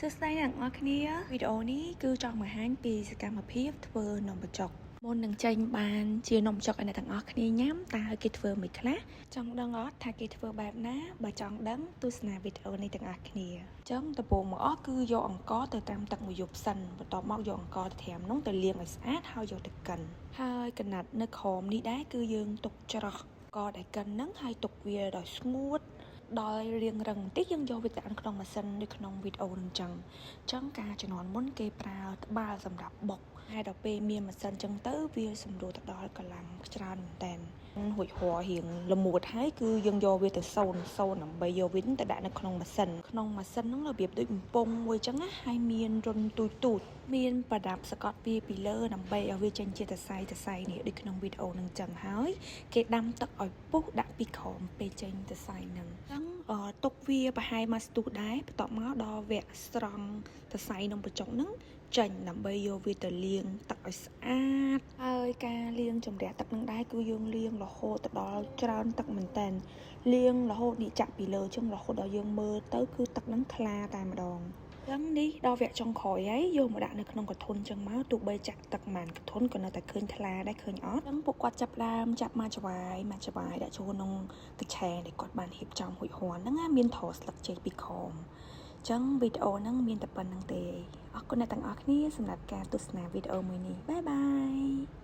សួស្តីអ្នកទាំងអស់គ្នាវីដេអូនេះគឺចង់បង្ហាញពីសកម្មភាពធ្វើនំបញ្ចុកមុននឹងចេញបានជានំបញ្ចុកឲ្យអ្នកទាំងអស់គ្នាញ៉ាំតើគេធ្វើមិនខ្លះចង់ដឹងអត់ថាគេធ្វើបែបណាបើចង់ដឹងទស្សនាវីដេអូនេះទាំងអស់គ្នាអញ្ចឹងដំបូងមកអស់គឺយកអង្ករទៅត្រាំទឹកមួយយប់សិនបន្ទាប់មកយកអង្ករទៅត្រាំនោះទៅលាងឲ្យស្អាតហើយយកទៅកិនហើយកណាត់នៅក្រោមនេះដែរគឺយើងទុកច្រោះអង្ករដែលកិនហ្នឹងហើយទុកវាដល់ស្ងួតដល់រៀងរឹងបន្តិចយើងយកវាទៅអានក្នុងម៉ាស៊ីននៅក្នុងវីដេអូនឹងចឹងការជំនាន់មុនគេប្រើត្បាល់សម្រាប់បុកហើយដល់ពេលមានម៉ាស៊ីនចឹងទៅវាសម្រួលទៅដល់កម្លាំងច្រើនមែនតើហួចហួររៀងល្មួតហើយគឺយើងយកវាទៅសូនដើម្បីយកវាទៅដាក់នៅក្នុងម៉ាស៊ីនហ្នឹងរបៀបដូចបំពង់មួយចឹងណាហើយមានរន្ធទូចមានប្រដាប់សកត់វាពីលើដើម្បីឲ្យវាចេញជាសរសៃនេះដូចក្នុងវីដេអូនឹងចឹងហើយគេដាំទឹកឲ្យពុះដាក់ពីក្រោមពេលចេញសរសៃហ្នឹងចឹងទុកវាប្រហែលមួយស្ទុះដែរបន្ទាប់មកដល់វគ្គស្រង់សរសៃនំបញ្ចុកហ្នឹងចេញដើម្បីយកវាទៅលាងទឹកឲ្យស្អាតហើយការលាងជំរះទឹកនឹងដែរគឺយើងលាងរហូតដល់ច្រើនទឹកមែនតើលាងរហូតនេះចាក់ពីលើចឹងរហូតដល់យើងមើលទៅគឺទឹកនឹងថ្លាតែម្ដងចឹងនេះដល់វគ្គចុងក្រោយហើយយកមកដាក់នៅក្នុងកធុនចឹងមកទោះបីចាក់ទឹកមានកធុនក៏នៅតែឃើញថ្លាដែរឃើញអត់ចឹងពួកគាត់ចាប់ដើមចាប់មកច្បាយដាក់ចូលក្នុងកញ្ឆេងដែលគាត់បានរៀបចំហួចហួរហ្នឹងមានត្រស្លឹកចេកពីក្រោមចឹងវីដេអូហ្នឹងមានតែប៉ុណ្្នឹងទេអរគុណអ្នកទាំងអស់គ្នាសម្រាប់ការទស្សនាវីដេអូមួយនេះបាយបាយ